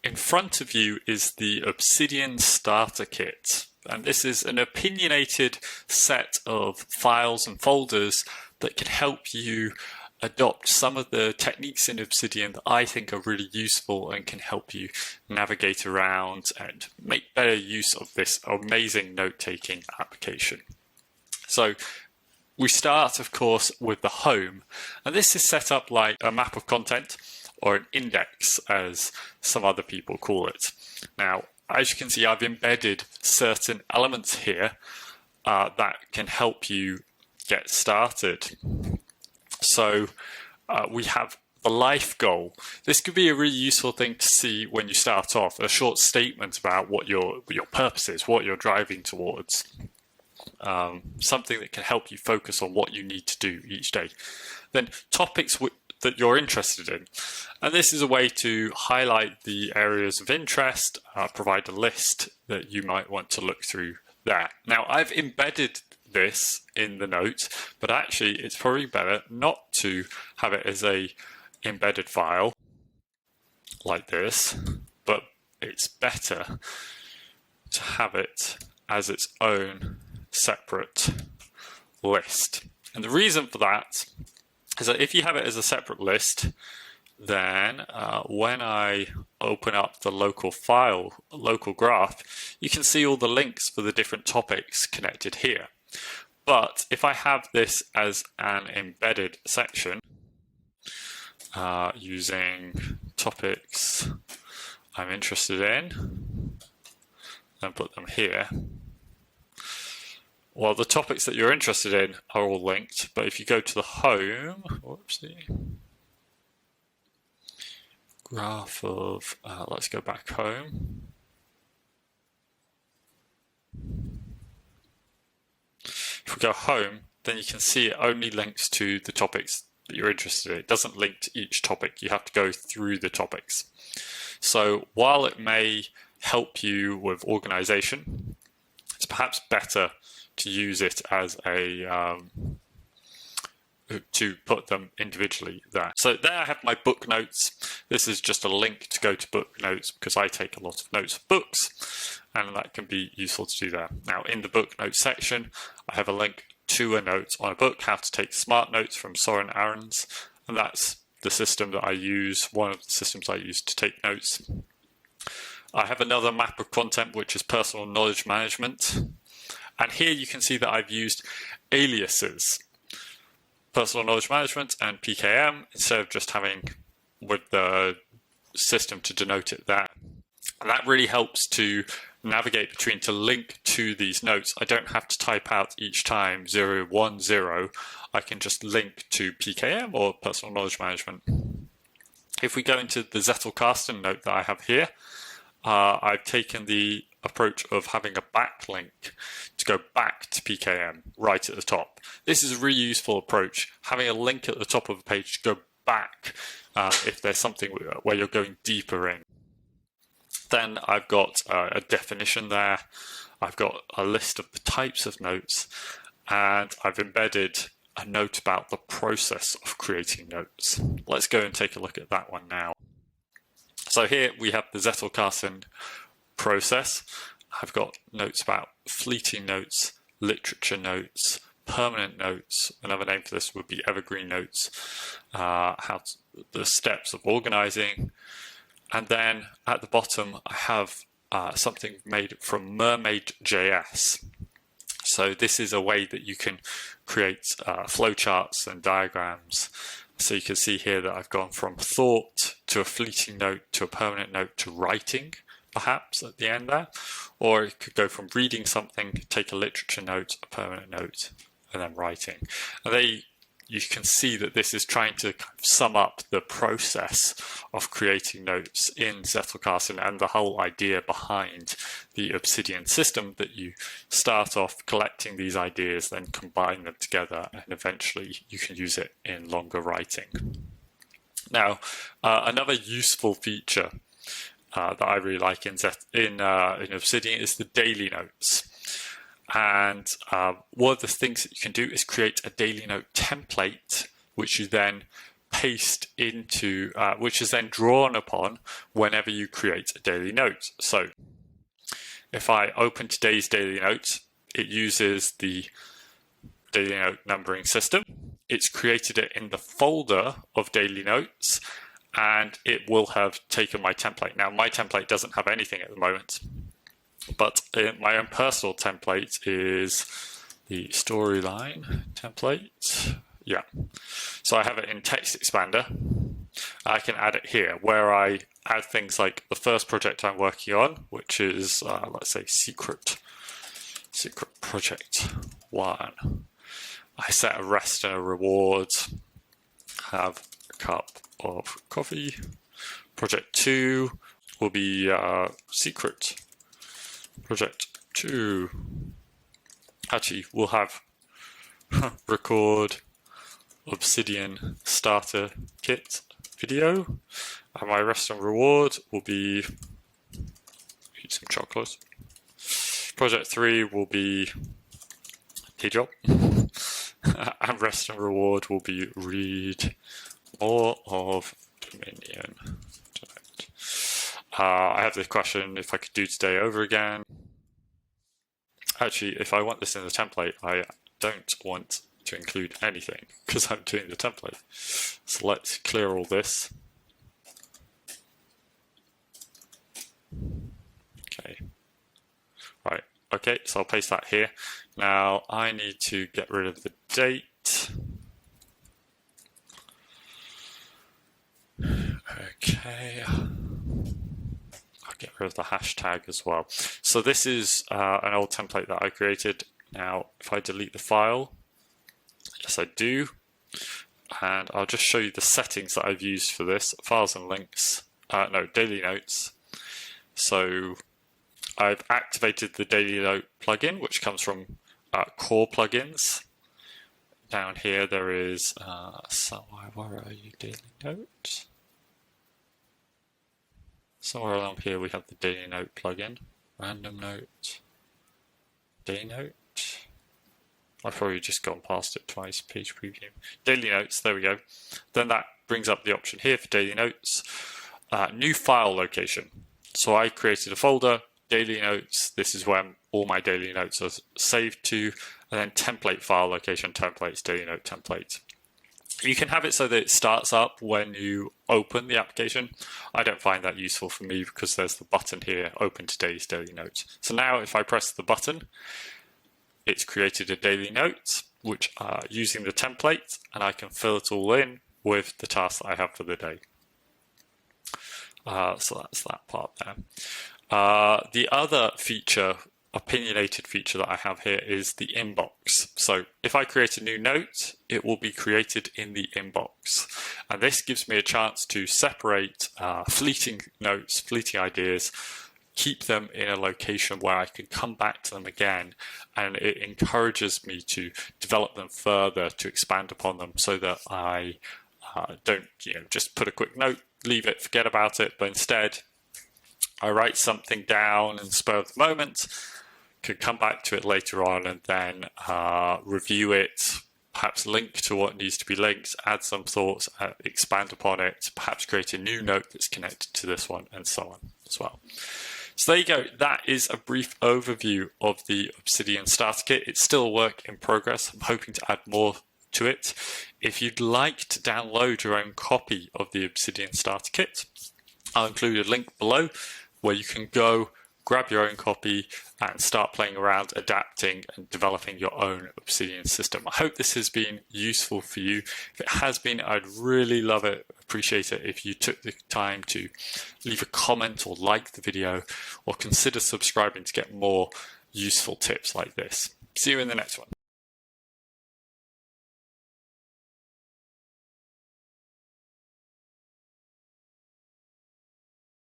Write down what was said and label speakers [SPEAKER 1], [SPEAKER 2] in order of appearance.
[SPEAKER 1] in front of you is the Obsidian Starter Kit, and this is an opinionated set of files and folders that can help you adopt some of the techniques in Obsidian that I think are really useful and can help you navigate around and make better use of this amazing note-taking application. So we start, of course, with the home, and this is set up like a map of content or an index, as some other people call it. Now, as you can see, I've embedded certain elements here that can help you get started. So we have the life goal. This could be a really useful thing to see when you start off, a short statement about what your purpose is, what you're driving towards. Something that can help you focus on what you need to do each day. Then topics that you're interested in. And this is a way to highlight the areas of interest, provide a list that you might want to look through there. Now, I've embedded this in the notes, but actually it's probably better not to have it as a embedded file like this, but it's better to have it as its own separate list. And the reason for that is that if you have it as a separate list, then when I open up the local graph, you can see all the links for the different topics connected here. But if I have this as an embedded section, using topics I'm interested in, and put them here, well, the topics that you're interested in are all linked, but if you go to the home, graph of, let's go back home. If we go home, then you can see it only links to the topics that you're interested in. It doesn't link to each topic. You have to go through the topics. So while it may help you with organization, it's perhaps better to use it as a to put them individually there. So there I have my book notes. This is just a link to go to book notes because I take a lot of notes of books, and that can be useful to do there. Now, in the book notes section, I have a link to a note on a book, How to Take Smart Notes from Soren Ahrens, and that's the system that I use, one of the systems I use to take notes. I have another map of content, which is personal knowledge management. And here you can see that I've used aliases, personal knowledge management and PKM, instead of just having with the system to denote it there. And that really helps to navigate between, to link to these notes. I don't have to type out each time 010. I can just link to PKM or personal knowledge management. If we go into the Zettelkasten note that I have here, I've taken the approach of having a backlink to go back to PKM right at the top. This is a really useful approach, having a link at the top of a page to go back if there's something where you're going deeper in. Then I've got a definition there. I've got a list of the types of notes, and I've embedded a note about the process of creating notes. Let's go and take a look at that one now. So here we have the Zettelkasten process. I've got notes about fleeting notes, literature notes, permanent notes. Another name for this would be evergreen notes, the steps of organizing. And then at the bottom, I have something made from Mermaid.js. So this is a way that you can create flowcharts and diagrams. So you can see here that I've gone from thought to a fleeting note to a permanent note to writing, perhaps at the end there. Or it could go from reading something, take a literature note, a permanent note, and then writing. And you can see that this is trying to kind of sum up the process of creating notes in Zettelkasten and the whole idea behind the Obsidian system, that you start off collecting these ideas, then combine them together, and eventually you can use it in longer writing. Now, another useful feature that I really like in Obsidian is the daily notes. And one of the things that you can do is create a daily note template, which you then paste into, which is then drawn upon whenever you create a daily note. So if I open today's daily note, it uses the daily note numbering system. It's created it in the folder of daily notes, and it will have taken my template. Now, my template doesn't have anything at the moment, but my own personal template is the storyline template. Yeah. So I have it in Text Expander. I can add it here where I add things like the first project I'm working on, which is, let's say, Secret Project 1. I set a rest and a reward, have a cup of coffee. Project 2 will be Secret Project 2. Actually, we'll have record Obsidian Starter Kit video. And my rest and reward will be eat some chocolate. Project 3 will be day job. And rest and reward will be read more of Dominion tonight. I have the question if I could do today over again. Actually, if I want this in the template, I don't want to include anything because I'm doing the template. So let's clear all this. Okay. Right. Okay, so I'll paste that here. Now I need to get rid of the date. Okay. I'll get rid of the hashtag as well. So this is an old template that I created. Now, if I delete the file, yes I do. And I'll just show you the settings that I've used for this. Files and links, daily notes. So I've activated the daily note plugin, which comes from core plugins. Down here there is, where are you, daily note? Somewhere along here we have the daily note plugin, random note, daily note. I've probably just gone past it twice, page preview. Daily notes, there we go. Then that brings up the option here for daily notes. New file location. So I created a folder, daily notes. This is where all my daily notes are saved to. And then template file location, templates, daily note template. You can have it so that it starts up when you open the application. I don't find that useful for me because there's the button here, open today's daily note. So now if I press the button, it's created a daily note, which using the template, and I can fill it all in with the tasks that I have for the day. So that's that part there. The other feature, opinionated feature that I have here is the inbox. So if I create a new note, it will be created in the inbox. And this gives me a chance to separate fleeting notes, fleeting ideas, keep them in a location where I can come back to them again, and it encourages me to develop them further, to expand upon them, so that I don't just put a quick note, leave it, forget about it, but instead I write something down in the spur of the moment, can come back to it later on and then review it, perhaps link to what needs to be linked, add some thoughts, expand upon it, perhaps create a new note that's connected to this one, and so on as well. So there you go. That is a brief overview of the Obsidian Starter Kit. It's still a work in progress. I'm hoping to add more to it. If you'd like to download your own copy of the Obsidian Starter Kit, I'll include a link below where you can go grab your own copy and start playing around, adapting and developing your own Obsidian system. I hope this has been useful for you. If it has been, I'd really love it, appreciate it if you took the time to leave a comment or like the video or consider subscribing to get more useful tips like this. See you in the next one.